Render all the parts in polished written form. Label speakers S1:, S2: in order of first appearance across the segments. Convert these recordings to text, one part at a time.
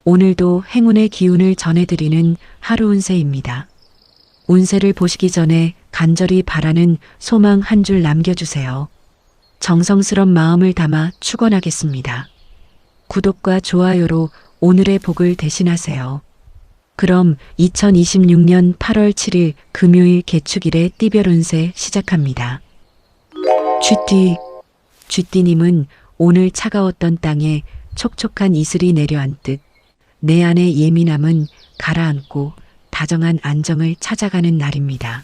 S1: 오늘도 행운의 기운을 전해드리는 하루 운세입니다. 운세를 보시기 전에 간절히 바라는 소망 한 줄 남겨주세요. 정성스런 마음을 담아 축원하겠습니다. 구독과 좋아요로 오늘의 복을 대신하세요. 그럼 2026년 8월 7일 금요일 개축일의 띠별 운세 시작합니다. 쥐띠님은 오늘 차가웠던 땅에 촉촉한 이슬이 내려앉듯 내 안의 예민함은 가라앉고 다정한 안정을 찾아가는 날입니다.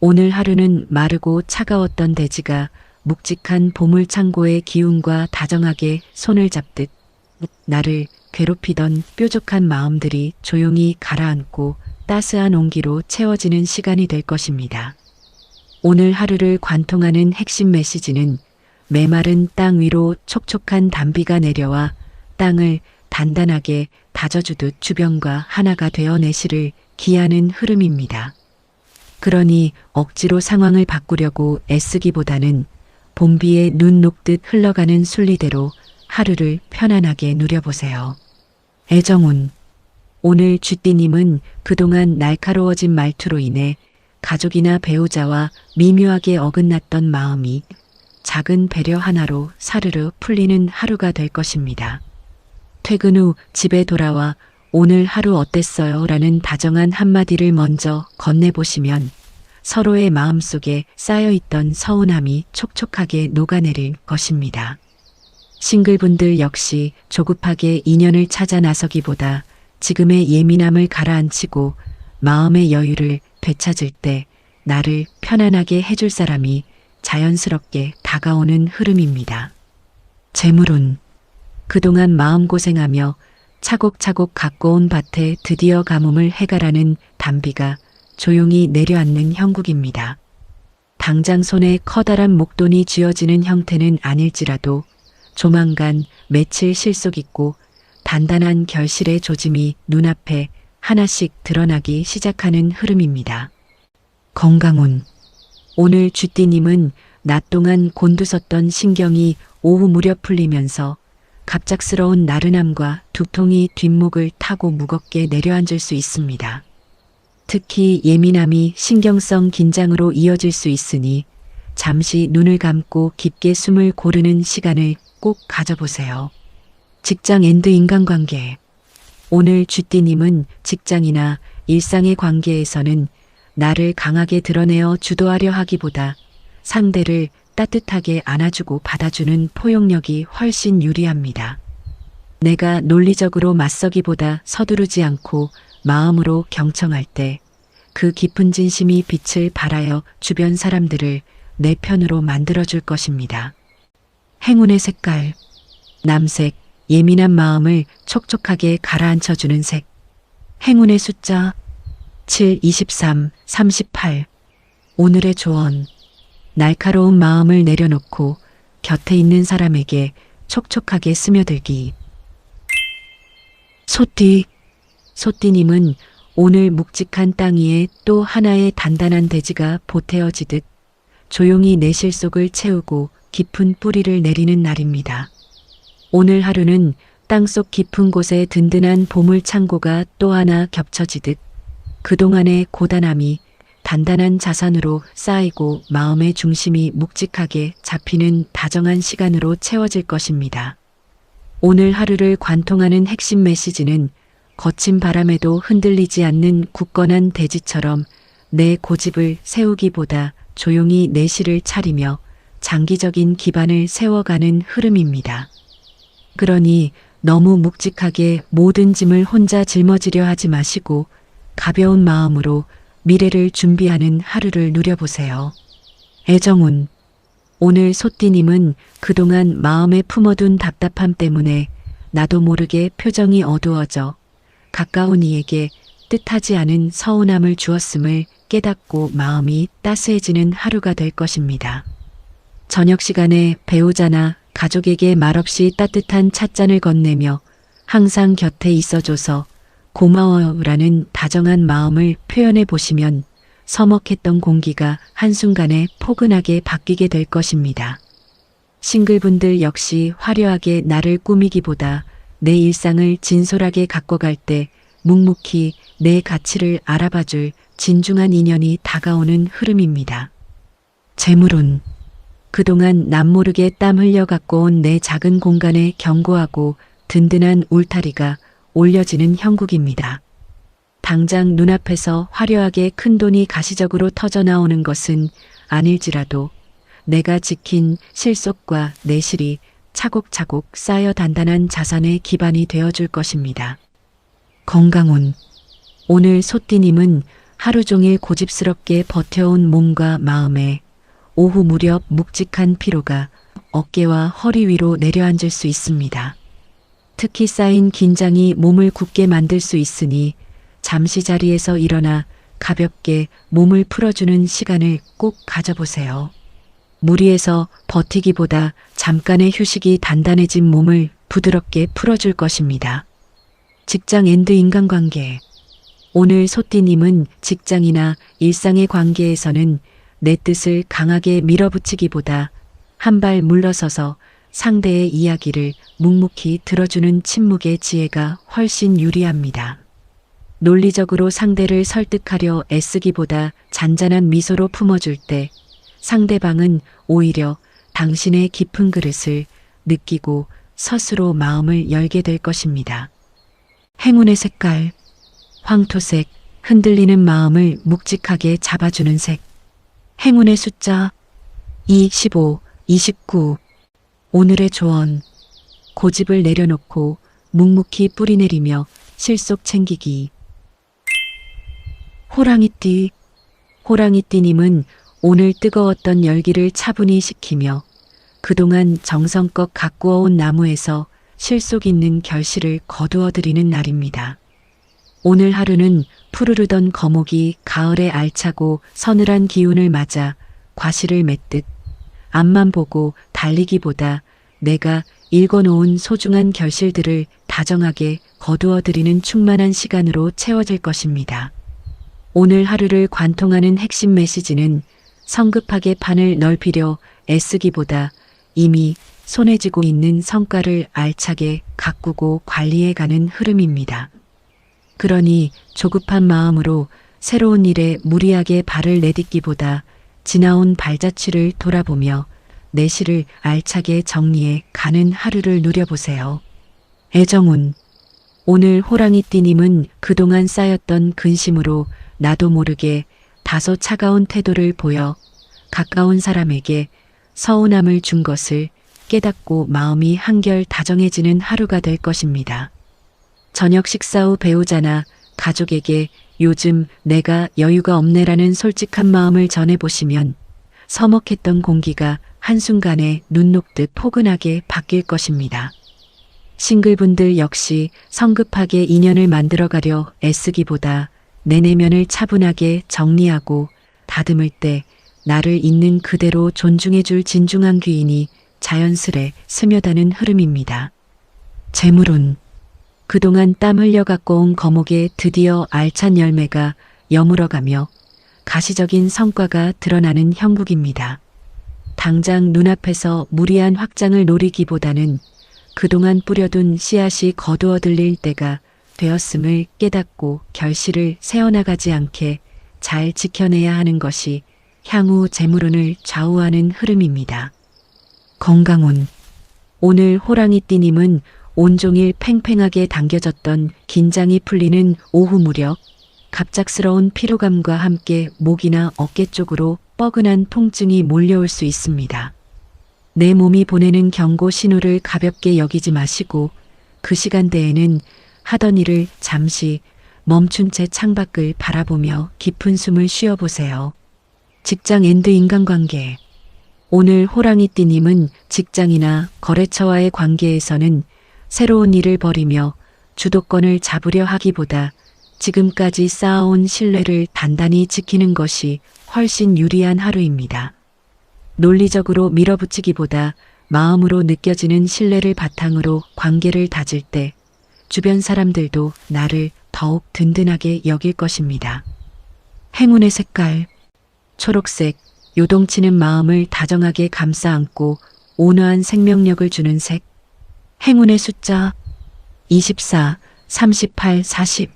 S1: 오늘 하루는 마르고 차가웠던 대지가 묵직한 보물창고의 기운과 다정하게 손을 잡듯 나를 괴롭히던 뾰족한 마음들이 조용히 가라앉고 따스한 온기로 채워지는 시간이 될 것입니다. 오늘 하루를 관통하는 핵심 메시지는 메마른 땅 위로 촉촉한 단비가 내려와 땅을 단단하게 다져주듯 주변과 하나가 되어 내실을 기하는 흐름입니다. 그러니 억지로 상황을 바꾸려고 애쓰기보다는 봄비에 눈 녹듯 흘러가는 순리대로 하루를 편안하게 누려보세요. 애정운. 오늘 쥐띠님은 그동안 날카로워진 말투로 인해 가족이나 배우자와 미묘하게 어긋났던 마음이 작은 배려 하나로 사르르 풀리는 하루가 될 것입니다. 퇴근 후 집에 돌아와 오늘 하루 어땠어요? 라는 다정한 한마디를 먼저 건네보시면 서로의 마음속에 쌓여있던 서운함이 촉촉하게 녹아내릴 것입니다. 싱글분들 역시 조급하게 인연을 찾아 나서기보다 지금의 예민함을 가라앉히고 마음의 여유를 되찾을 때 나를 편안하게 해줄 사람이 자연스럽게 다가오는 흐름입니다. 재물운. 그동안 마음고생하며 차곡차곡 가꿔온 밭에 드디어 가뭄을 해가라는 단비가 조용히 내려앉는 형국입니다. 당장 손에 커다란 목돈이 쥐어지는 형태는 아닐지라도 조만간 며칠 실속 있고 단단한 결실의 조짐이 눈앞에 하나씩 드러나기 시작하는 흐름입니다. 건강운. 오늘 쥐띠님은 낮 동안 곤두섰던 신경이 오후 무렵 풀리면서 갑작스러운 나른함과 두통이 뒷목을 타고 무겁게 내려앉을 수 있습니다. 특히 예민함이 신경성 긴장으로 이어질 수 있으니 잠시 눈을 감고 깊게 숨을 고르는 시간을 꼭 가져보세요. 직장 앤드 인간관계. 오늘 쥐띠님은 직장이나 일상의 관계에서는 나를 강하게 드러내어 주도하려 하기보다 상대를 따뜻하게 안아주고 받아주는 포용력이 훨씬 유리합니다. 내가 논리적으로 맞서기보다 서두르지 않고 마음으로 경청할 때 그 깊은 진심이 빛을 발하여 주변 사람들을 내 편으로 만들어줄 것입니다. 행운의 색깔. 남색. 예민한 마음을 촉촉하게 가라앉혀주는 색. 행운의 숫자 7, 23, 38. 오늘의 조언. 날카로운 마음을 내려놓고 곁에 있는 사람에게 촉촉하게 스며들기. 소띠님은 오늘 묵직한 땅 위에 또 하나의 단단한 대지가 보태어지듯 조용히 내실 속을 채우고 깊은 뿌리를 내리는 날입니다. 오늘 하루는 땅속 깊은 곳에 든든한 보물 창고가 또 하나 겹쳐지듯 그동안의 고단함이 단단한 자산으로 쌓이고 마음의 중심이 묵직하게 잡히는 다정한 시간으로 채워질 것입니다. 오늘 하루를 관통하는 핵심 메시지는 거친 바람에도 흔들리지 않는 굳건한 대지처럼 내 고집을 세우기보다 조용히 내실을 차리며 장기적인 기반을 세워가는 흐름입니다. 그러니 너무 묵직하게 모든 짐을 혼자 짊어지려 하지 마시고 가벼운 마음으로 미래를 준비하는 하루를 누려보세요. 애정운. 오늘 소띠님은 그동안 마음에 품어둔 답답함 때문에 나도 모르게 표정이 어두워져 가까운 이에게 뜻하지 않은 서운함을 주었음을 깨닫고 마음이 따스해지는 하루가 될 것입니다. 저녁 시간에 배우자나 가족에게 말없이 따뜻한 찻잔을 건네며 항상 곁에 있어줘서 고마워요라는 다정한 마음을 표현해 보시면 서먹했던 공기가 한순간에 포근하게 바뀌게 될 것입니다. 싱글분들 역시 화려하게 나를 꾸미기보다 내 일상을 진솔하게 갖고 갈 때 묵묵히 내 가치를 알아봐줄 진중한 인연이 다가오는 흐름입니다. 재물운. 그동안 남모르게 땀 흘려 갖고 온 내 작은 공간에 견고하고 든든한 울타리가 올려지는 형국입니다. 당장 눈앞에서 화려하게 큰돈이 가시적으로 터져 나오는 것은 아닐지라도 내가 지킨 실속과 내실이 차곡차곡 쌓여 단단한 자산의 기반이 되어줄 것입니다. 건강운. 오늘 소띠님은 하루 종일 고집스럽게 버텨온 몸과 마음에 오후 무렵 묵직한 피로가 어깨와 허리 위로 내려앉을 수 있습니다. 특히 쌓인 긴장이 몸을 굳게 만들 수 있으니 잠시 자리에서 일어나 가볍게 몸을 풀어주는 시간을 꼭 가져보세요. 무리해서 버티기보다 잠깐의 휴식이 단단해진 몸을 부드럽게 풀어줄 것입니다. 직장 앤드 인간관계. 오늘 소띠님은 직장이나 일상의 관계에서는 내 뜻을 강하게 밀어붙이기보다 한 발 물러서서 상대의 이야기를 묵묵히 들어주는 침묵의 지혜가 훨씬 유리합니다. 논리적으로 상대를 설득하려 애쓰기보다 잔잔한 미소로 품어줄 때 상대방은 오히려 당신의 깊은 그릇을 느끼고 스스로 마음을 열게 될 것입니다. 행운의 색깔. 황토색. 흔들리는 마음을 묵직하게 잡아주는 색. 행운의 숫자 2, 15, 29. 오늘의 조언. 고집을 내려놓고 묵묵히 뿌리내리며 실속 챙기기. 호랑이띠. 호랑이띠님은 오늘 뜨거웠던 열기를 차분히 식히며 그동안 정성껏 가꾸어온 나무에서 실속 있는 결실을 거두어들이는 날입니다. 오늘 하루는 푸르르던 거목이 가을에 알차고 서늘한 기운을 맞아 과실을 맺듯 앞만 보고 달리기보다 내가 읽어놓은 소중한 결실들을 다정하게 거두어들이는 충만한 시간으로 채워질 것입니다. 오늘 하루를 관통하는 핵심 메시지는 성급하게 판을 넓히려 애쓰기보다 이미 손에 쥐고 있는 성과를 알차게 가꾸고 관리해가는 흐름입니다. 그러니 조급한 마음으로 새로운 일에 무리하게 발을 내딛기보다 지나온 발자취를 돌아보며 내실을 알차게 정리해 가는 하루를 누려보세요. 애정운. 오늘 호랑이띠님은 그동안 쌓였던 근심으로 나도 모르게 다소 차가운 태도를 보여 가까운 사람에게 서운함을 준 것을 깨닫고 마음이 한결 다정해지는 하루가 될 것입니다. 저녁 식사 후 배우자나 가족에게 요즘 내가 여유가 없네라는 솔직한 마음을 전해보시면 서먹했던 공기가 한순간에 눈 녹듯 포근하게 바뀔 것입니다. 싱글분들 역시 성급하게 인연을 만들어가려 애쓰기보다 내 내면을 차분하게 정리하고 다듬을 때 나를 있는 그대로 존중해줄 진중한 귀인이 자연스레 스며드는 흐름입니다. 재물운. 그동안 땀 흘려 갖고 온 거목에 드디어 알찬 열매가 여물어가며 가시적인 성과가 드러나는 형국입니다. 당장 눈앞에서 무리한 확장을 노리기보다는 그동안 뿌려둔 씨앗이 거두어 들릴 때가 되었음을 깨닫고 결실을 세어나가지 않게 잘 지켜내야 하는 것이 향후 재물운을 좌우하는 흐름입니다. 건강운. 오늘 호랑이띠님은 온종일 팽팽하게 당겨졌던 긴장이 풀리는 오후 무렵 갑작스러운 피로감과 함께 목이나 어깨 쪽으로 뻐근한 통증이 몰려올 수 있습니다. 내 몸이 보내는 경고 신호를 가볍게 여기지 마시고 그 시간대에는 하던 일을 잠시 멈춘 채 창밖을 바라보며 깊은 숨을 쉬어보세요. 직장 앤드 인간관계. 오늘 호랑이띠님은 직장이나 거래처와의 관계에서는 새로운 일을 벌이며 주도권을 잡으려 하기보다 지금까지 쌓아온 신뢰를 단단히 지키는 것이 훨씬 유리한 하루입니다. 논리적으로 밀어붙이기보다 마음으로 느껴지는 신뢰를 바탕으로 관계를 다질 때 주변 사람들도 나를 더욱 든든하게 여길 것입니다. 행운의 색깔. 초록색. 요동치는 마음을 다정하게 감싸 안고 온화한 생명력을 주는 색. 행운의 숫자 24, 38, 40.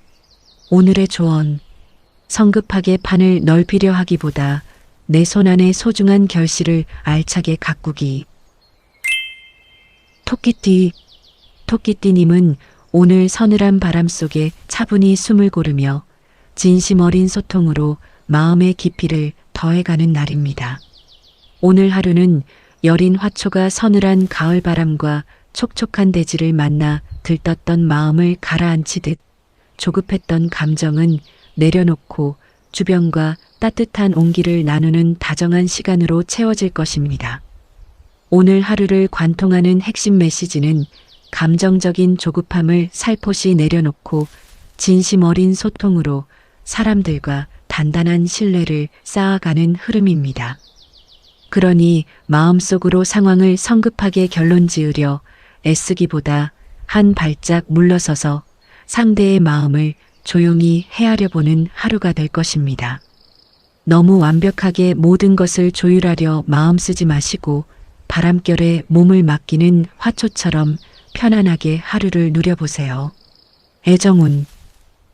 S1: 오늘의 조언. 성급하게 판을 넓히려 하기보다 내 손안의 소중한 결실을 알차게 가꾸기. 토끼띠님은 오늘 서늘한 바람 속에 차분히 숨을 고르며 진심 어린 소통으로 마음의 깊이를 더해가는 날입니다. 오늘 하루는 여린 화초가 서늘한 가을 바람과 촉촉한 대지를 만나 들떴던 마음을 가라앉히듯 조급했던 감정은 내려놓고 주변과 따뜻한 온기를 나누는 다정한 시간으로 채워질 것입니다. 오늘 하루를 관통하는 핵심 메시지는 감정적인 조급함을 살포시 내려놓고 진심 어린 소통으로 사람들과 단단한 신뢰를 쌓아가는 흐름입니다. 그러니 마음속으로 상황을 성급하게 결론 지으려 애쓰기보다 한 발짝 물러서서 상대의 마음을 조용히 헤아려 보는 하루가 될 것입니다. 너무 완벽하게 모든 것을 조율하려 마음 쓰지 마시고 바람결에 몸을 맡기는 화초처럼 편안하게 하루를 누려보세요. 애정운.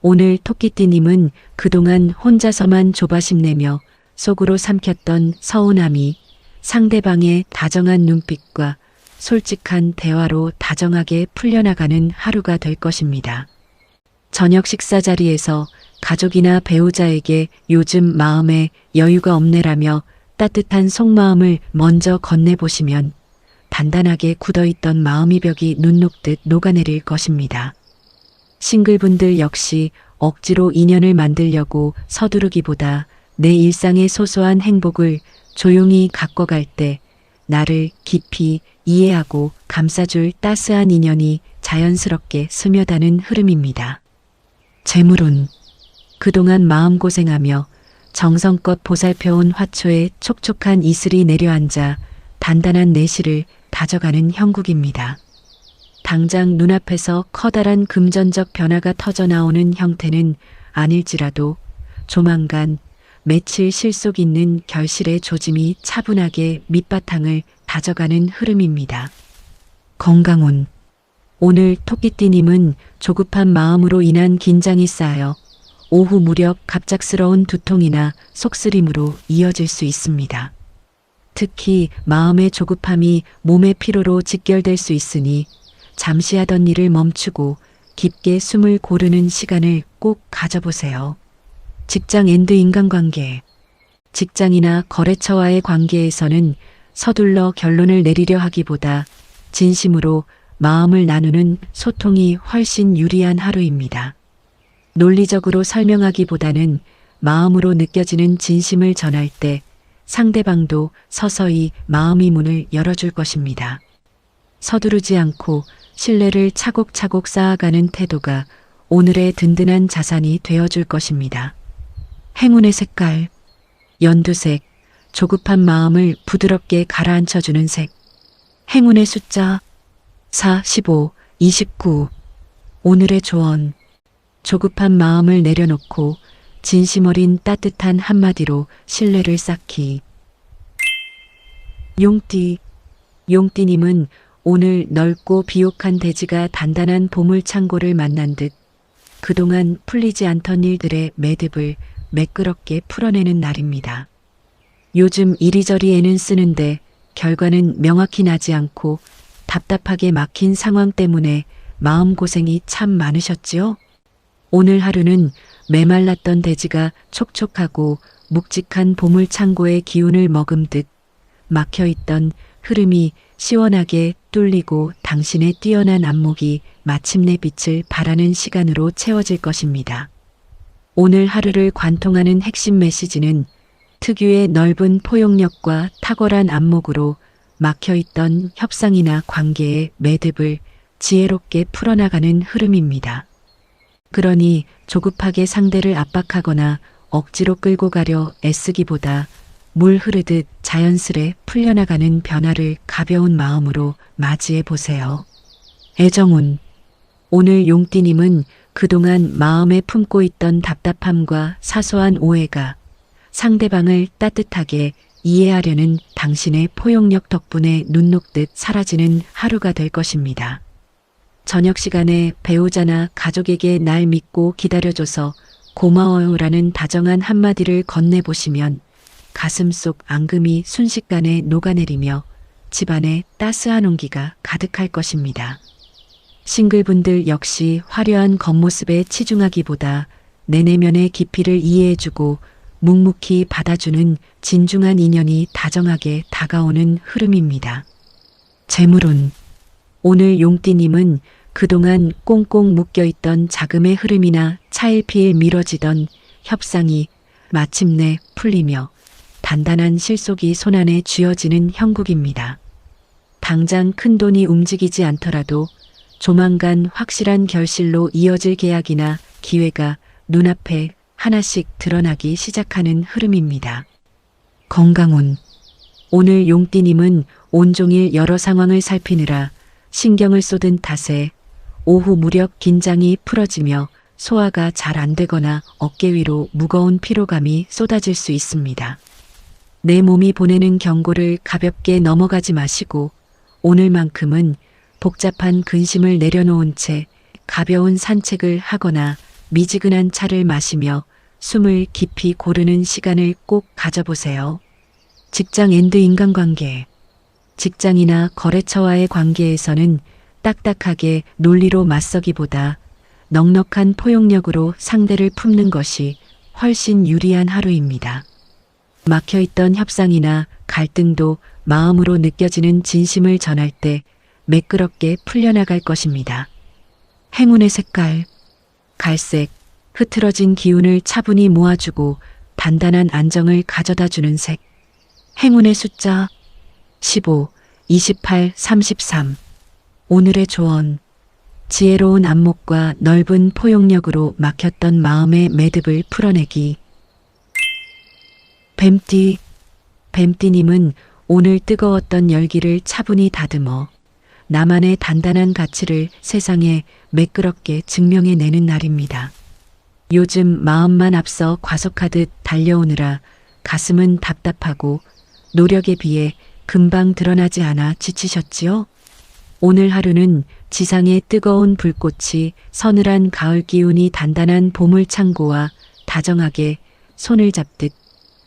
S1: 오늘 토끼띠님은 그동안 혼자서만 조바심 내며 속으로 삼켰던 서운함이 상대방의 다정한 눈빛과 솔직한 대화로 다정하게 풀려나가는 하루가 될 것입니다. 저녁 식사 자리에서 가족이나 배우자에게 요즘 마음에 여유가 없네라며 따뜻한 속마음을 먼저 건네보시면 단단하게 굳어있던 마음의 벽이 눈 녹듯 녹아내릴 것입니다. 싱글분들 역시 억지로 인연을 만들려고 서두르기보다 내 일상의 소소한 행복을 조용히 가꿔갈 때 나를 깊이 이해하고 감싸줄 따스한 인연이 자연스럽게 스며드는 흐름입니다. 재물운. 그동안 마음고생하며 정성껏 보살펴온 화초에 촉촉한 이슬이 내려앉아 단단한 내실을 다져가는 형국입니다. 당장 눈앞에서 커다란 금전적 변화가 터져나오는 형태는 아닐지라도 조만간 며칠 실속 있는 결실의 조짐이 차분하게 밑바탕을 다져가는 흐름입니다. 건강운. 오늘 토끼띠님은 조급한 마음으로 인한 긴장이 쌓여 오후 무렵 갑작스러운 두통이나 속쓰림으로 이어질 수 있습니다. 특히 마음의 조급함이 몸의 피로로 직결될 수 있으니 잠시 하던 일을 멈추고 깊게 숨을 고르는 시간을 꼭 가져보세요. 직장 앤드 인간관계. 직장이나 거래처와의 관계에서는 서둘러 결론을 내리려 하기보다 진심으로 마음을 나누는 소통이 훨씬 유리한 하루입니다. 논리적으로 설명하기보다는 마음으로 느껴지는 진심을 전할 때 상대방도 서서히 마음의 문을 열어줄 것입니다. 서두르지 않고 신뢰를 차곡차곡 쌓아가는 태도가 오늘의 든든한 자산이 되어줄 것입니다. 행운의 색깔. 연두색. 조급한 마음을 부드럽게 가라앉혀주는 색. 행운의 숫자 4, 15, 29. 오늘의 조언. 조급한 마음을 내려놓고 진심 어린 따뜻한 한마디로 신뢰를 쌓기. 용띠. 용띠님은 오늘 넓고 비옥한 대지가 단단한 보물 창고를 만난 듯 그동안 풀리지 않던 일들의 매듭을 매끄럽게 풀어내는 날입니다. 요즘 이리저리 애는 쓰는데 결과는 명확히 나지 않고 답답하게 막힌 상황 때문에 마음고생이 참 많으셨지요? 오늘 하루는 메말랐던 대지가 촉촉하고 묵직한 보물 창고의 기운을 머금듯 막혀있던 흐름이 시원하게 뚫리고 당신의 뛰어난 안목이 마침내 빛을 발하는 시간으로 채워질 것입니다. 오늘 하루를 관통하는 핵심 메시지는 특유의 넓은 포용력과 탁월한 안목으로 막혀있던 협상이나 관계의 매듭을 지혜롭게 풀어나가는 흐름입니다. 그러니 조급하게 상대를 압박하거나 억지로 끌고 가려 애쓰기보다 물 흐르듯 자연스레 풀려나가는 변화를 가벼운 마음으로 맞이해 보세요. 애정운. 오늘 용띠님은 그동안 마음에 품고 있던 답답함과 사소한 오해가 상대방을 따뜻하게 이해하려는 당신의 포용력 덕분에 눈 녹듯 사라지는 하루가 될 것입니다. 저녁 시간에 배우자나 가족에게 날 믿고 기다려줘서 고마워요라는 다정한 한마디를 건네보시면 가슴 속 앙금이 순식간에 녹아내리며 집안에 따스한 온기가 가득할 것입니다. 싱글분들 역시 화려한 겉모습에 치중하기보다 내 내면의 깊이를 이해해주고 묵묵히 받아주는 진중한 인연이 다정하게 다가오는 흐름입니다. 재물운. 오늘 용띠님은 그동안 꽁꽁 묶여있던 자금의 흐름이나 차일피일 미뤄지던 협상이 마침내 풀리며 단단한 실속이 손안에 쥐어지는 형국입니다. 당장 큰돈이 움직이지 않더라도 조만간 확실한 결실로 이어질 계약이나 기회가 눈앞에 하나씩 드러나기 시작하는 흐름입니다. 건강운. 오늘 용띠님은 온종일 여러 상황을 살피느라 신경을 쏟은 탓에 오후 무렵 긴장이 풀어지며 소화가 잘 안 되거나 어깨 위로 무거운 피로감이 쏟아질 수 있습니다. 내 몸이 보내는 경고를 가볍게 넘어가지 마시고 오늘만큼은 복잡한 근심을 내려놓은 채 가벼운 산책을 하거나 미지근한 차를 마시며 숨을 깊이 고르는 시간을 꼭 가져보세요. 직장 앤드 인간관계. 직장이나 거래처와의 관계에서는 딱딱하게 논리로 맞서기보다 넉넉한 포용력으로 상대를 품는 것이 훨씬 유리한 하루입니다. 막혀있던 협상이나 갈등도 마음으로 느껴지는 진심을 전할 때 매끄럽게 풀려나갈 것입니다. 행운의 색깔. 갈색. 흐트러진 기운을 차분히 모아주고 단단한 안정을 가져다주는 색. 행운의 숫자 15, 28, 33. 오늘의 조언. 지혜로운 안목과 넓은 포용력으로 막혔던 마음의 매듭을 풀어내기. 뱀띠. 뱀띠님은 오늘 뜨거웠던 열기를 차분히 다듬어 나만의 단단한 가치를 세상에 매끄럽게 증명해내는 날입니다. 요즘 마음만 앞서 과속하듯 달려오느라 가슴은 답답하고 노력에 비해 금방 드러나지 않아 지치셨지요? 오늘 하루는 지상의 뜨거운 불꽃이 서늘한 가을 기운이 단단한 봄을 창고와 다정하게 손을 잡듯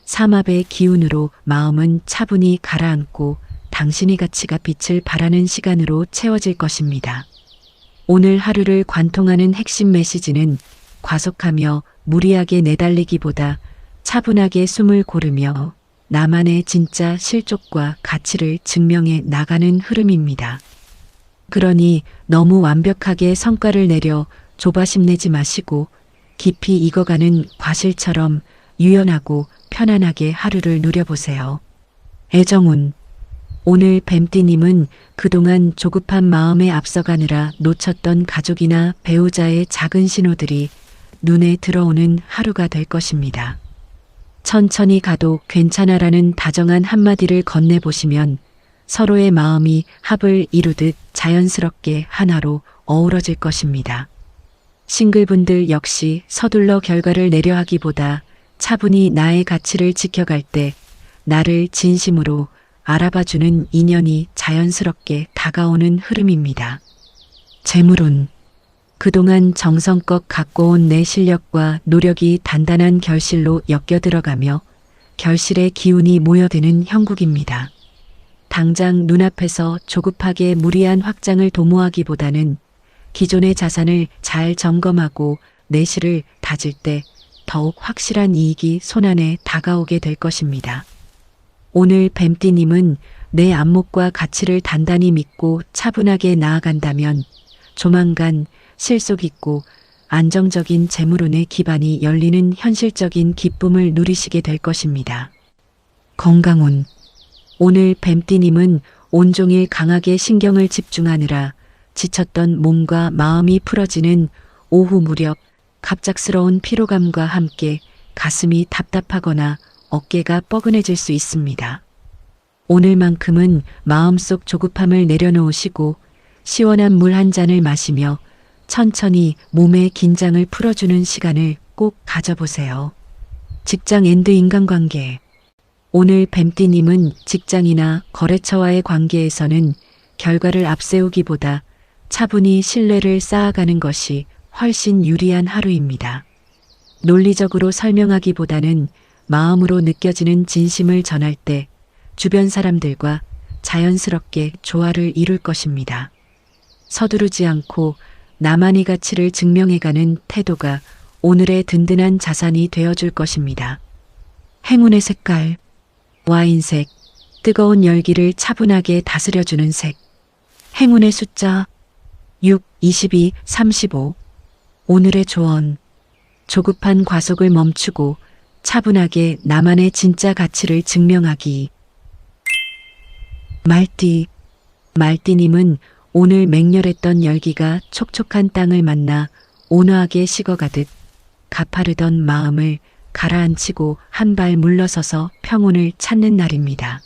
S1: 삼합의 기운으로 마음은 차분히 가라앉고 당신의 가치가 빛을 발하는 시간으로 채워질 것입니다. 오늘 하루를 관통하는 핵심 메시지는 과속하며 무리하게 내달리기보다 차분하게 숨을 고르며 나만의 진짜 실족과 가치를 증명해 나가는 흐름입니다. 그러니 너무 완벽하게 성과를 내려 조바심 내지 마시고 깊이 익어가는 과실처럼 유연하고 편안하게 하루를 누려보세요. 애정운. 오늘 뱀띠님은 그동안 조급한 마음에 앞서가느라 놓쳤던 가족이나 배우자의 작은 신호들이 눈에 들어오는 하루가 될 것입니다. 천천히 가도 괜찮아라는 다정한 한마디를 건네보시면 서로의 마음이 합을 이루듯 자연스럽게 하나로 어우러질 것입니다. 싱글분들 역시 서둘러 결과를 내려 하기보다 차분히 나의 가치를 지켜갈 때 나를 진심으로 알아봐주는 인연이 자연스럽게 다가오는 흐름입니다. 재물운. 그동안 정성껏 갖고 온 내 실력과 노력이 단단한 결실로 엮여 들어가며 결실의 기운이 모여드는 형국입니다. 당장 눈앞에서 조급하게 무리한 확장을 도모하기보다는 기존의 자산을 잘 점검하고 내실을 다질 때 더욱 확실한 이익이 손안에 다가오게 될 것입니다. 오늘 뱀띠님은 내 안목과 가치를 단단히 믿고 차분하게 나아간다면 조만간 실속 있고 안정적인 재물운의 기반이 열리는 현실적인 기쁨을 누리시게 될 것입니다. 건강운. 오늘 뱀띠님은 온종일 강하게 신경을 집중하느라 지쳤던 몸과 마음이 풀어지는 오후 무렵 갑작스러운 피로감과 함께 가슴이 답답하거나 어깨가 뻐근해질 수 있습니다. 오늘만큼은 마음속 조급함을 내려놓으시고 시원한 물 한 잔을 마시며 천천히 몸의 긴장을 풀어주는 시간을 꼭 가져보세요. 직장 앤드 인간관계. 오늘 뱀띠님은 직장이나 거래처와의 관계에서는 결과를 앞세우기보다 차분히 신뢰를 쌓아가는 것이 훨씬 유리한 하루입니다. 논리적으로 설명하기보다는 마음으로 느껴지는 진심을 전할 때 주변 사람들과 자연스럽게 조화를 이룰 것입니다. 서두르지 않고 나만의 가치를 증명해가는 태도가 오늘의 든든한 자산이 되어줄 것입니다. 행운의 색깔, 와인색, 뜨거운 열기를 차분하게 다스려주는 색. 행운의 숫자 6, 22, 35. 오늘의 조언. 조급한 과속을 멈추고 차분하게 나만의 진짜 가치를 증명하기. 말띠. 말띠님은 오늘 맹렬했던 열기가 촉촉한 땅을 만나 온화하게 식어가듯 가파르던 마음을 가라앉히고 한 발 물러서서 평온을 찾는 날입니다.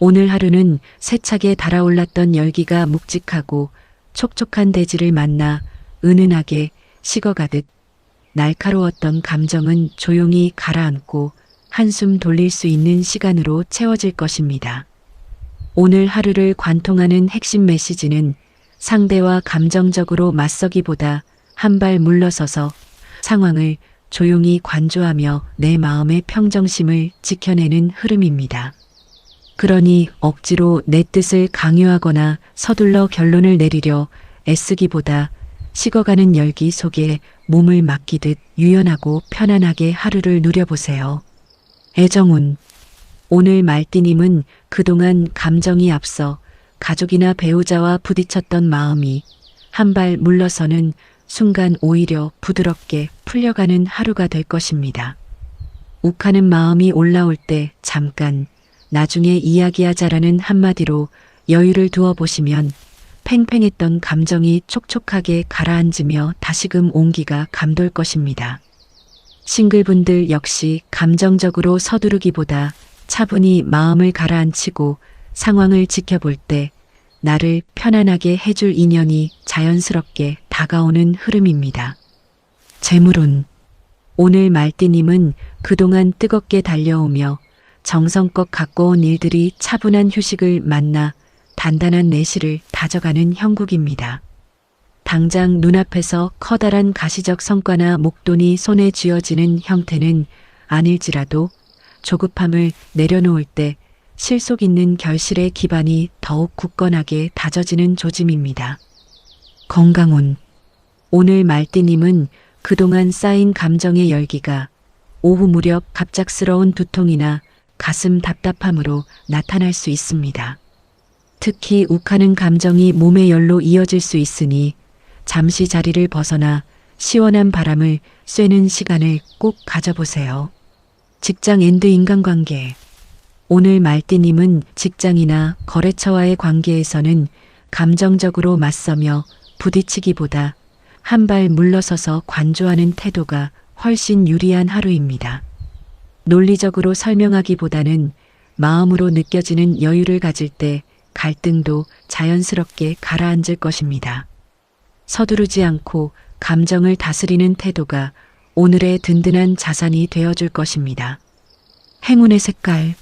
S1: 오늘 하루는 세차게 달아올랐던 열기가 묵직하고 촉촉한 대지를 만나 은은하게 식어가듯 날카로웠던 감정은 조용히 가라앉고 한숨 돌릴 수 있는 시간으로 채워질 것입니다. 오늘 하루를 관통하는 핵심 메시지는 상대와 감정적으로 맞서기보다 한 발 물러서서 상황을 조용히 관조하며 내 마음의 평정심을 지켜내는 흐름입니다. 그러니 억지로 내 뜻을 강요하거나 서둘러 결론을 내리려 애쓰기보다 식어가는 열기 속에 몸을 맡기듯 유연하고 편안하게 하루를 누려보세요. 애정운. 오늘 말띠님은 그동안 감정이 앞서 가족이나 배우자와 부딪혔던 마음이 한 발 물러서는 순간 오히려 부드럽게 풀려가는 하루가 될 것입니다. 욱하는 마음이 올라올 때 잠깐 나중에 이야기하자라는 한마디로 여유를 두어 보시면 팽팽했던 감정이 촉촉하게 가라앉으며 다시금 온기가 감돌 것입니다. 싱글분들 역시 감정적으로 서두르기보다 차분히 마음을 가라앉히고 상황을 지켜볼 때 나를 편안하게 해줄 인연이 자연스럽게 다가오는 흐름입니다. 재물운. 오늘 말띠님은 그동안 뜨겁게 달려오며 정성껏 갖고 온 일들이 차분한 휴식을 만나 단단한 내실을 다져가는 형국입니다. 당장 눈앞에서 커다란 가시적 성과나 목돈이 손에 쥐어지는 형태는 아닐지라도 조급함을 내려놓을 때 실속 있는 결실의 기반이 더욱 굳건하게 다져지는 조짐입니다. 건강운. 오늘 말띠님은 그동안 쌓인 감정의 열기가 오후 무렵 갑작스러운 두통이나 가슴 답답함으로 나타날 수 있습니다. 특히 욱하는 감정이 몸의 열로 이어질 수 있으니 잠시 자리를 벗어나 시원한 바람을 쐬는 시간을 꼭 가져보세요. 직장 앤드 인간관계. 오늘 말띠님은 직장이나 거래처와의 관계에서는 감정적으로 맞서며 부딪히기보다 한 발 물러서서 관조하는 태도가 훨씬 유리한 하루입니다. 논리적으로 설명하기보다는 마음으로 느껴지는 여유를 가질 때 갈등도 자연스럽게 가라앉을 것입니다. 서두르지 않고 감정을 다스리는 태도가 오늘의 든든한 자산이 되어줄 것입니다. 행운의 색깔.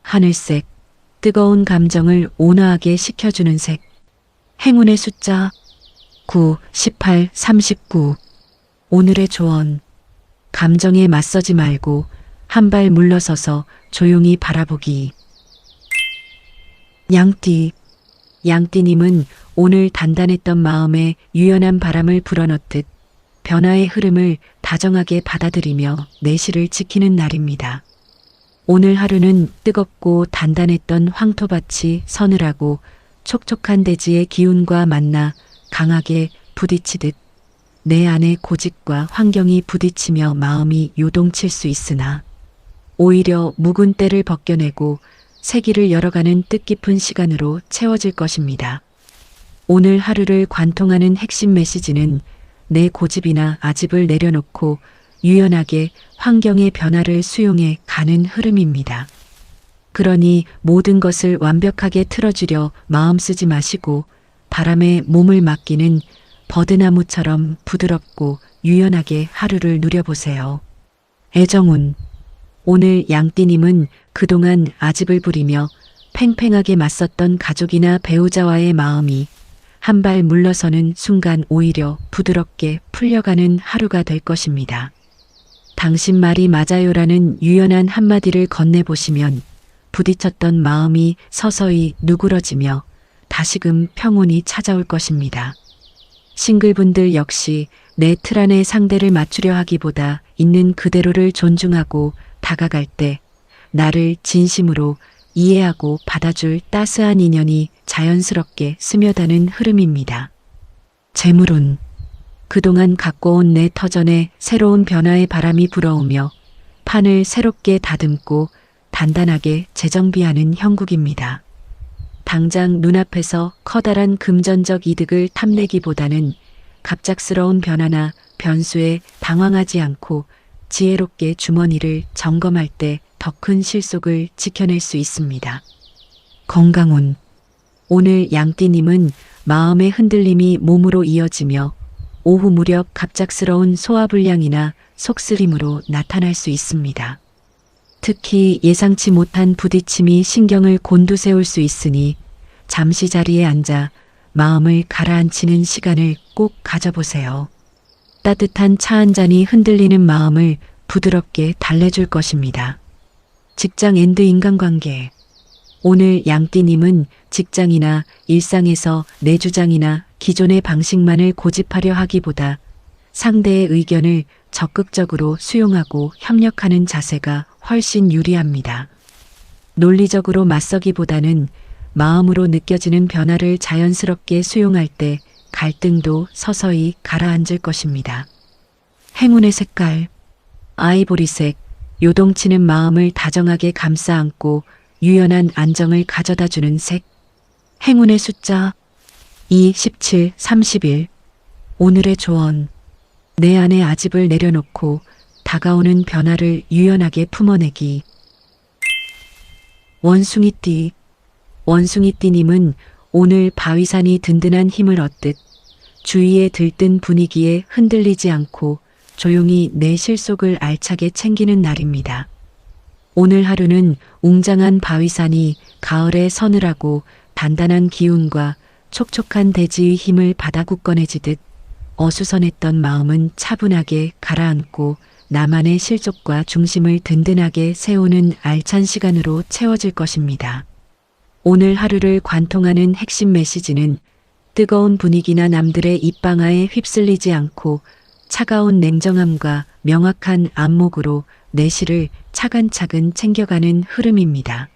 S1: 하늘색. 뜨거운 감정을 온화하게 식혀주는 색. 행운의 숫자 9, 18, 39. 오늘의 조언. 감정에 맞서지 말고 한 발 물러서서 조용히 바라보기. 양띠. 양띠님은 오늘 단단했던 마음에 유연한 바람을 불어넣듯 변화의 흐름을 다정하게 받아들이며 내실을 지키는 날입니다. 오늘 하루는 뜨겁고 단단했던 황토밭이 서늘하고 촉촉한 대지의 기운과 만나 강하게 부딪히듯 내 안의 고집과 환경이 부딪히며 마음이 요동칠 수 있으나 오히려 묵은 때를 벗겨내고 세기를 열어가는 뜻깊은 시간으로 채워질 것입니다. 오늘 하루를 관통하는 핵심 메시지는 내 고집이나 아집을 내려놓고 유연하게 환경의 변화를 수용해 가는 흐름입니다. 그러니 모든 것을 완벽하게 틀어주려 마음 쓰지 마시고 바람에 몸을 맡기는 버드나무처럼 부드럽고 유연하게 하루를 누려보세요. 애정운. 오늘 양띠님은 그동안 아집을 부리며 팽팽하게 맞섰던 가족이나 배우자와의 마음이 한 발 물러서는 순간 오히려 부드럽게 풀려가는 하루가 될 것입니다. 당신 말이 맞아요라는 유연한 한마디를 건네보시면 부딪혔던 마음이 서서히 누그러지며 다시금 평온이 찾아올 것입니다. 싱글분들 역시 내 틀 안에 상대를 맞추려 하기보다 있는 그대로를 존중하고 다가갈 때 나를 진심으로 이해하고 받아줄 따스한 인연이 자연스럽게 스며드는 흐름입니다. 재물운. 그동안 갖고 온 내 터전에 새로운 변화의 바람이 불어오며 판을 새롭게 다듬고 단단하게 재정비하는 형국입니다. 당장 눈앞에서 커다란 금전적 이득을 탐내기보다는 갑작스러운 변화나 변수에 당황하지 않고 지혜롭게 주머니를 점검할 때 더 큰 실속을 지켜낼 수 있습니다. 건강운. 오늘 양띠님은 마음의 흔들림이 몸으로 이어지며 오후 무렵 갑작스러운 소화불량이나 속쓰림으로 나타날 수 있습니다. 특히 예상치 못한 부딪힘이 신경을 곤두세울 수 있으니 잠시 자리에 앉아 마음을 가라앉히는 시간을 꼭 가져보세요. 따뜻한 차 한 잔이 흔들리는 마음을 부드럽게 달래줄 것입니다. 직장 앤드 인간관계. 오늘 양띠님은 직장이나 일상에서 내 주장이나 기존의 방식만을 고집하려 하기보다 상대의 의견을 적극적으로 수용하고 협력하는 자세가 훨씬 유리합니다. 논리적으로 맞서기보다는 마음으로 느껴지는 변화를 자연스럽게 수용할 때 갈등도 서서히 가라앉을 것입니다. 행운의 색깔. 아이보리색. 요동치는 마음을 다정하게 감싸 안고 유연한 안정을 가져다주는 색. 행운의 숫자 2, 17, 31. 오늘의 조언. 내 안의 아집을 내려놓고 다가오는 변화를 유연하게 품어내기. 원숭이띠. 원숭이띠님은 오늘 바위산이 든든한 힘을 얻듯 주위에 들뜬 분위기에 흔들리지 않고 조용히 내 실속을 알차게 챙기는 날입니다. 오늘 하루는 웅장한 바위산이 가을의 서늘하고 단단한 기운과 촉촉한 대지의 힘을 받아 굳건해지듯 어수선했던 마음은 차분하게 가라앉고 나만의 실족과 중심을 든든하게 세우는 알찬 시간으로 채워질 것입니다. 오늘 하루를 관통하는 핵심 메시지는 뜨거운 분위기나 남들의 입방아에 휩쓸리지 않고 차가운 냉정함과 명확한 안목으로 내실을 차근차근 챙겨가는 흐름입니다.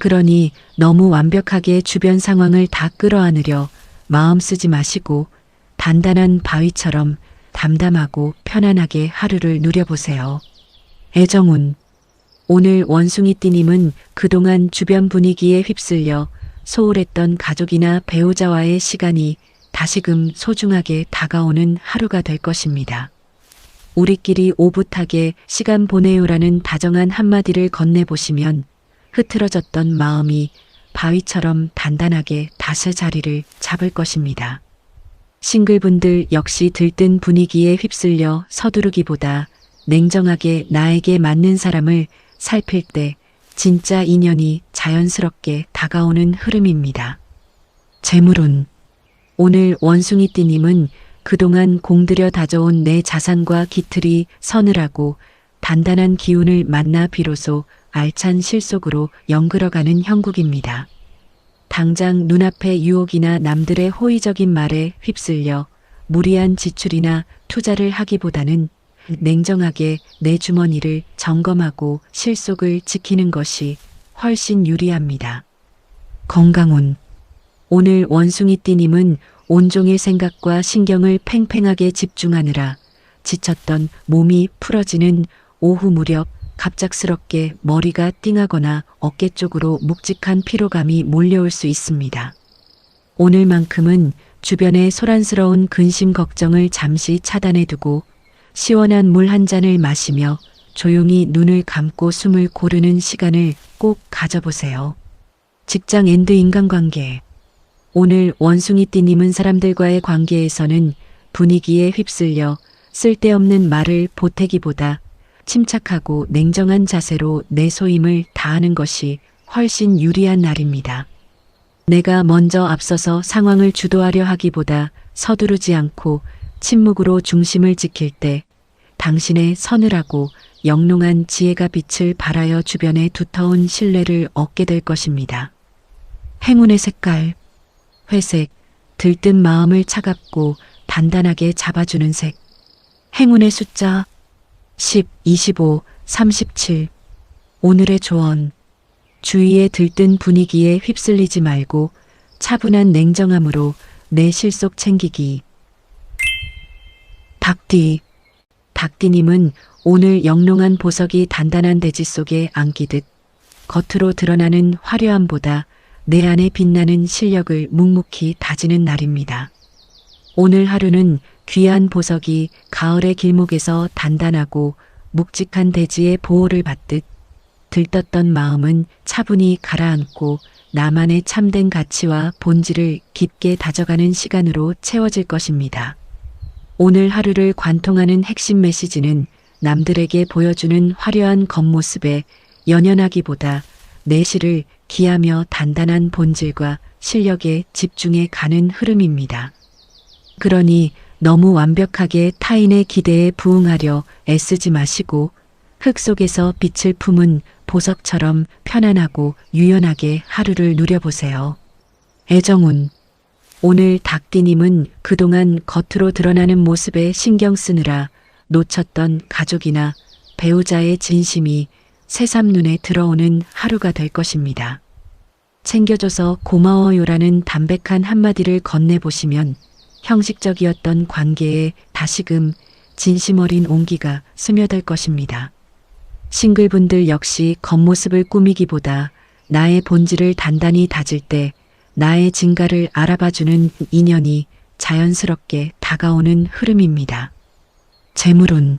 S1: 그러니 너무 완벽하게 주변 상황을 다 끌어안으려 마음 쓰지 마시고 단단한 바위처럼 담담하고 편안하게 하루를 누려보세요. 애정운. 오늘 원숭이띠님은 그동안 주변 분위기에 휩쓸려 소홀했던 가족이나 배우자와의 시간이 다시금 소중하게 다가오는 하루가 될 것입니다. 우리끼리 오붓하게 시간 보내요라는 다정한 한마디를 건네보시면 흐트러졌던 마음이 바위처럼 단단하게 다시 자리를 잡을 것입니다. 싱글분들 역시 들뜬 분위기에 휩쓸려 서두르기보다 냉정하게 나에게 맞는 사람을 살필 때 진짜 인연이 자연스럽게 다가오는 흐름입니다. 재물운. 오늘 원숭이띠님은 그동안 공들여 다져온 내 자산과 기틀이 서늘하고 단단한 기운을 만나 비로소 알찬 실속으로 연그러가는 형국입니다. 당장 눈앞의 유혹이나 남들의 호의적인 말에 휩쓸려 무리한 지출이나 투자를 하기보다는 냉정하게 내 주머니를 점검하고 실속을 지키는 것이 훨씬 유리합니다. 건강운. 오늘 원숭이띠님은 온종일 생각과 신경을 팽팽하게 집중하느라 지쳤던 몸이 풀어지는 오후 무렵 갑작스럽게 머리가 띵하거나 어깨 쪽으로 묵직한 피로감이 몰려올 수 있습니다. 오늘만큼은 주변의 소란스러운 근심 걱정을 잠시 차단해두고 시원한 물 한 잔을 마시며 조용히 눈을 감고 숨을 고르는 시간을 꼭 가져보세요. 직장 앤드 인간관계. 오늘 원숭이띠님은 사람들과의 관계에서는 분위기에 휩쓸려 쓸데없는 말을 보태기보다 침착하고 냉정한 자세로 내 소임을 다하는 것이 훨씬 유리한 날입니다. 내가 먼저 앞서서 상황을 주도하려 하기보다 서두르지 않고 침묵으로 중심을 지킬 때 당신의 서늘하고 영롱한 지혜가 빛을 발하여 주변에 두터운 신뢰를 얻게 될 것입니다. 행운의 색깔, 회색, 들뜬 마음을 차갑고 단단하게 잡아주는 색. 행운의 숫자 10, 25, 37. 오늘의 조언. 주위에 들뜬 분위기에 휩쓸리지 말고 차분한 냉정함으로 내 실속 챙기기. 닭띠. 닭띠님은 오늘 영롱한 보석이 단단한 대지 속에 안기듯 겉으로 드러나는 화려함보다 내 안에 빛나는 실력을 묵묵히 다지는 날입니다. 오늘 하루는 귀한 보석이 가을의 길목에서 단단하고 묵직한 대지의 보호를 받듯 들떴던 마음은 차분히 가라앉고 나만의 참된 가치와 본질을 깊게 다져가는 시간으로 채워질 것입니다. 오늘 하루를 관통하는 핵심 메시지는 남들에게 보여주는 화려한 겉모습에 연연하기보다 내실을 기하며 단단한 본질과 실력에 집중해 가는 흐름입니다. 그러니 너무 완벽하게 타인의 기대에 부응하려 애쓰지 마시고 흙 속에서 빛을 품은 보석처럼 편안하고 유연하게 하루를 누려보세요. 애정운. 오늘 닭띠님은 그동안 겉으로 드러나는 모습에 신경 쓰느라 놓쳤던 가족이나 배우자의 진심이 새삼 눈에 들어오는 하루가 될 것입니다. 챙겨줘서 고마워요라는 담백한 한마디를 건네보시면 형식적이었던 관계에 다시금 진심 어린 온기가 스며들 것입니다. 싱글분들 역시 겉모습을 꾸미기보다 나의 본질을 단단히 다질 때 나의 진가를 알아봐주는 인연이 자연스럽게 다가오는 흐름입니다. 재물운.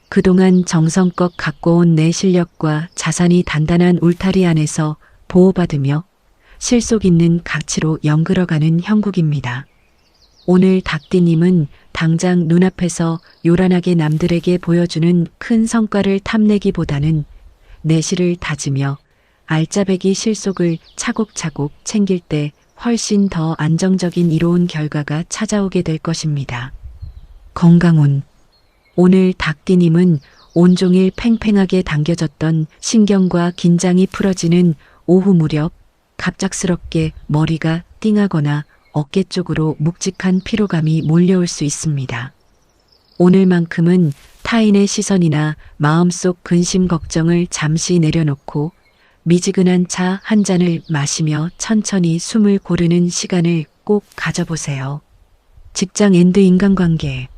S1: 그동안 정성껏 갖고 온 내 실력과 자산이 단단한 울타리 안에서 보호받으며 실속 있는 가치로 연결어가는 형국입니다. 오늘 닭띠님은 당장 눈앞에서 요란하게 남들에게 보여주는 큰 성과를 탐내기보다는 내실을 다지며 알짜배기 실속을 차곡차곡 챙길 때 훨씬 더 안정적인 이로운 결과가 찾아오게 될 것입니다. 건강운. 오늘 닭띠님은 온종일 팽팽하게 당겨졌던 신경과 긴장이 풀어지는 오후 무렵 갑작스럽게 머리가 띵하거나 어깨 쪽으로 묵직한 피로감이 몰려올 수 있습니다. 오늘만큼은 타인의 시선이나 마음속 근심 걱정을 잠시 내려놓고 미지근한 차 한 잔을 마시며 천천히 숨을 고르는 시간을 꼭 가져보세요. 직장 앤드 인간관계.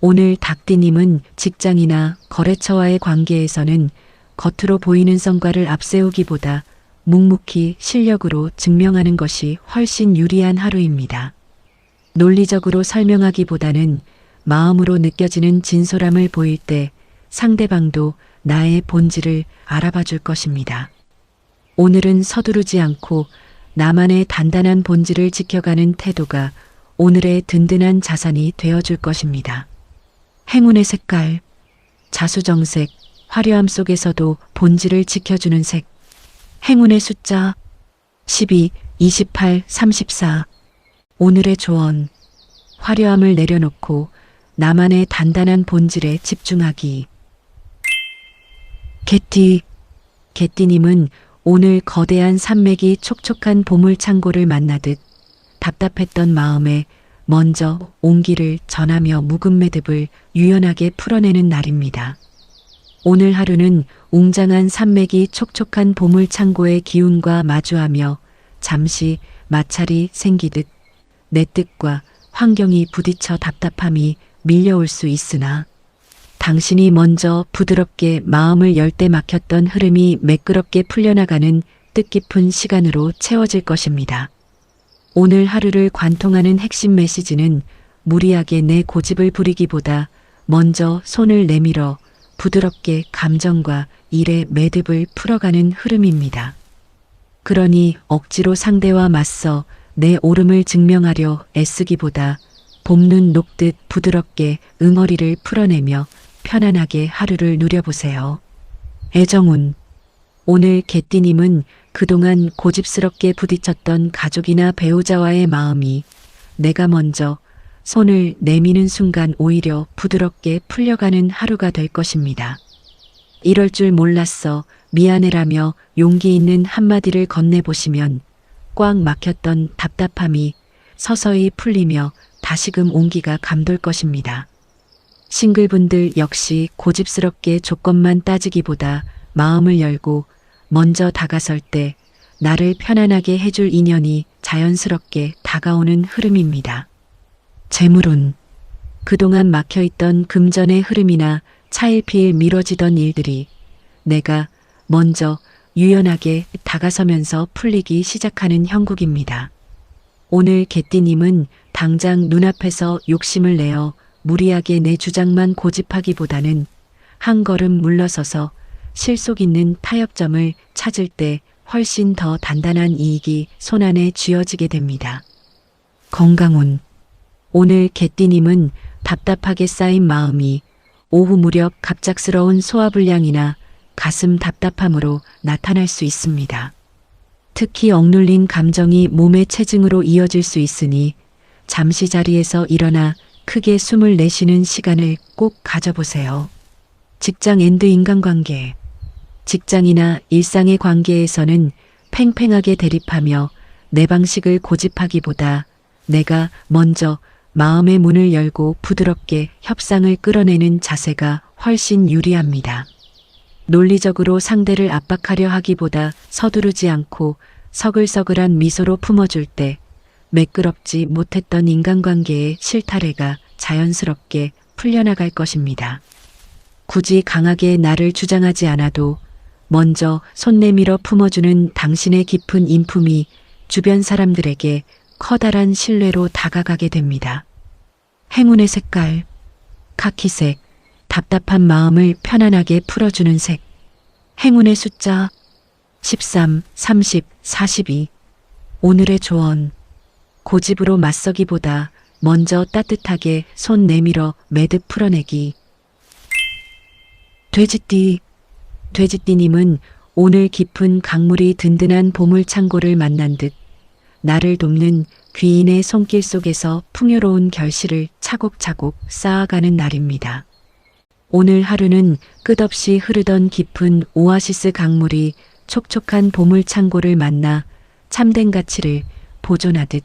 S1: 오늘 닭띠님은 직장이나 거래처와의 관계에서는 겉으로 보이는 성과를 앞세우기보다 묵묵히 실력으로 증명하는 것이 훨씬 유리한 하루입니다. 논리적으로 설명하기보다는 마음으로 느껴지는 진솔함을 보일 때 상대방도 나의 본질을 알아봐 줄 것입니다. 오늘은 서두르지 않고 나만의 단단한 본질을 지켜가는 태도가 오늘의 든든한 자산이 되어줄 것입니다. 행운의 색깔, 자수정색, 화려함 속에서도 본질을 지켜주는 색. 행운의 숫자 12, 28, 34. 오늘의 조언. 화려함을 내려놓고 나만의 단단한 본질에 집중하기. 개띠. 개띠님은 오늘 거대한 산맥이 촉촉한 보물창고를 만나듯 답답했던 마음에 먼저 온기를 전하며 묵은 매듭을 유연하게 풀어내는 날입니다. 오늘 하루는 웅장한 산맥이 촉촉한 보물창고의 기운과 마주하며 잠시 마찰이 생기듯 내 뜻과 환경이 부딪혀 답답함이 밀려올 수 있으나 당신이 먼저 부드럽게 마음을 열 때 막혔던 흐름이 매끄럽게 풀려나가는 뜻깊은 시간으로 채워질 것입니다. 오늘 하루를 관통하는 핵심 메시지는 무리하게 내 고집을 부리기보다 먼저 손을 내밀어 부드럽게 감정과 일의 매듭을 풀어가는 흐름입니다. 그러니 억지로 상대와 맞서 내 옳음을 증명하려 애쓰기보다 봄눈 녹듯 부드럽게 응어리를 풀어내며 편안하게 하루를 누려보세요. 애정운. 오늘 개띠님은 그동안 고집스럽게 부딪혔던 가족이나 배우자와의 마음이 내가 먼저 손을 내미는 순간 오히려 부드럽게 풀려가는 하루가 될 것입니다. 이럴 줄 몰랐어. 미안해라며 용기 있는 한마디를 건네보시면 꽉 막혔던 답답함이 서서히 풀리며 다시금 온기가 감돌 것입니다. 싱글분들 역시 고집스럽게 조건만 따지기보다 마음을 열고 먼저 다가설 때 나를 편안하게 해줄 인연이 자연스럽게 다가오는 흐름입니다. 재물운. 그동안 막혀있던 금전의 흐름이나 차일피일 미뤄지던 일들이 내가 먼저 유연하게 다가서면서 풀리기 시작하는 형국입니다. 오늘 개띠님은 당장 눈앞에서 욕심을 내어 무리하게 내 주장만 고집하기보다는 한 걸음 물러서서 실속 있는 타협점을 찾을 때 훨씬 더 단단한 이익이 손안에 쥐어지게 됩니다. 건강운. 오늘 개띠님은 답답하게 쌓인 마음이 오후 무렵 갑작스러운 소화불량이나 가슴 답답함으로 나타날 수 있습니다. 특히 억눌린 감정이 몸의 체증으로 이어질 수 있으니 잠시 자리에서 일어나 크게 숨을 내쉬는 시간을 꼭 가져보세요. 직장 앤드 인간관계. 직장이나 일상의 관계에서는 팽팽하게 대립하며 내 방식을 고집하기보다 내가 먼저 마음의 문을 열고 부드럽게 협상을 끌어내는 자세가 훨씬 유리합니다. 논리적으로 상대를 압박하려 하기보다 서두르지 않고 서글서글한 미소로 품어줄 때 매끄럽지 못했던 인간관계의 실타래가 자연스럽게 풀려나갈 것입니다. 굳이 강하게 나를 주장하지 않아도 먼저 손 내밀어 품어주는 당신의 깊은 인품이 주변 사람들에게 커다란 신뢰로 다가가게 됩니다. 행운의 색깔. 카키색. 답답한 마음을 편안하게 풀어주는 색. 행운의 숫자 13, 30, 42. 오늘의 조언. 고집으로 맞서기보다 먼저 따뜻하게 손 내밀어 매듭 풀어내기. 돼지띠. 돼지띠님은 오늘 깊은 강물이 든든한 보물창고를 만난 듯 나를 돕는 귀인의 손길 속에서 풍요로운 결실을 차곡차곡 쌓아가는 날입니다. 오늘 하루는 끝없이 흐르던 깊은 오아시스 강물이 촉촉한 보물창고를 만나 참된 가치를 보존하듯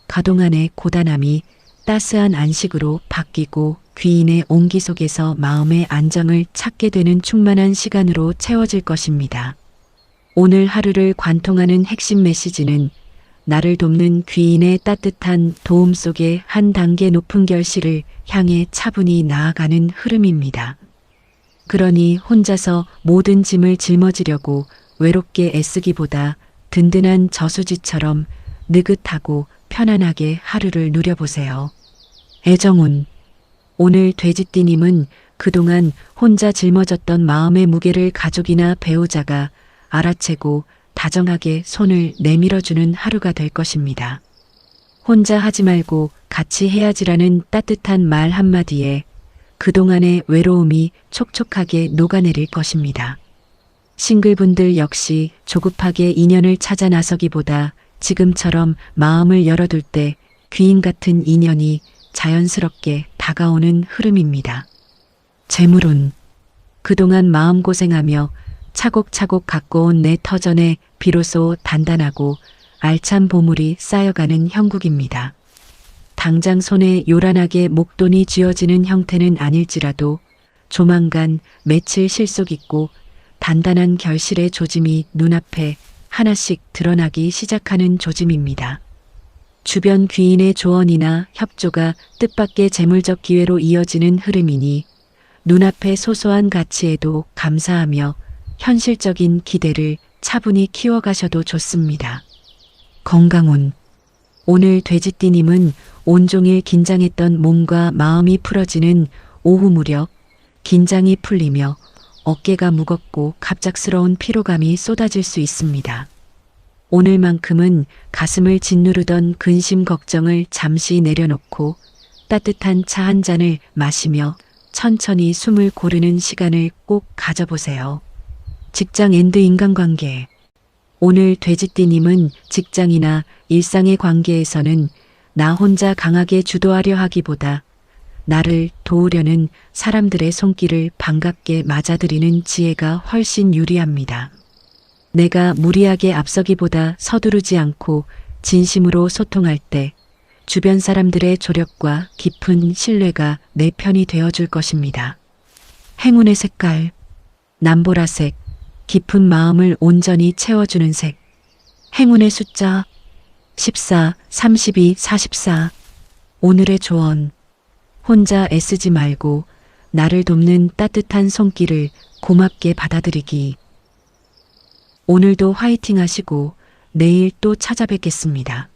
S1: 가동안의 고단함이 따스한 안식으로 바뀌고 귀인의 온기 속에서 마음의 안정을 찾게 되는 충만한 시간으로 채워질 것입니다. 오늘 하루를 관통하는 핵심 메시지는 나를 돕는 귀인의 따뜻한 도움 속에 한 단계 높은 결실을 향해 차분히 나아가는 흐름입니다. 그러니 혼자서 모든 짐을 짊어지려고 외롭게 애쓰기보다 든든한 저수지처럼 느긋하고 편안하게 하루를 누려보세요. 애정운. 오늘 돼지띠님은 그동안 혼자 짊어졌던 마음의 무게를 가족이나 배우자가 알아채고 다정하게 손을 내밀어주는 하루가 될 것입니다. 혼자 하지 말고 같이 해야지라는 따뜻한 말 한마디에 그동안의 외로움이 촉촉하게 녹아내릴 것입니다. 싱글분들 역시 조급하게 인연을 찾아 나서기보다 지금처럼 마음을 열어둘 때 귀인 같은 인연이 자연스럽게 다가오는 흐름입니다. 재물운. 그동안 마음고생하며 차곡차곡 갖고 온 내 터전에 비로소 단단하고 알찬 보물이 쌓여가는 형국입니다. 당장 손에 요란하게 목돈이 쥐어지는 형태는 아닐지라도 조만간 며칠 실속 있고 단단한 결실의 조짐이 눈앞에 하나씩 드러나기 시작하는 조짐입니다. 주변 귀인의 조언이나 협조가 뜻밖의 재물적 기회로 이어지는 흐름이니 눈앞의 소소한 가치에도 감사하며 현실적인 기대를 차분히 키워가셔도 좋습니다. 건강운. 오늘 돼지띠님은 온종일 긴장했던 몸과 마음이 풀어지는 오후 무렵 긴장이 풀리며 어깨가 무겁고 갑작스러운 피로감이 쏟아질 수 있습니다. 오늘만큼은 가슴을 짓누르던 근심 걱정을 잠시 내려놓고 따뜻한 차 한 잔을 마시며 천천히 숨을 고르는 시간을 꼭 가져보세요. 직장 앤드 인간관계. 오늘 돼지띠님은 직장이나 일상의 관계에서는 나 혼자 강하게 주도하려 하기보다 나를 도우려는 사람들의 손길을 반갑게 맞아들이는 지혜가 훨씬 유리합니다. 내가 무리하게 앞서기보다 서두르지 않고 진심으로 소통할 때 주변 사람들의 조력과 깊은 신뢰가 내 편이 되어줄 것입니다. 행운의 색깔, 남보라색, 깊은 마음을 온전히 채워주는 색. 행운의 숫자 14, 32, 44. 오늘의 조언. 혼자 애쓰지 말고 나를 돕는 따뜻한 손길을 고맙게 받아들이기. 오늘도 화이팅 하시고 내일 또 찾아뵙겠습니다.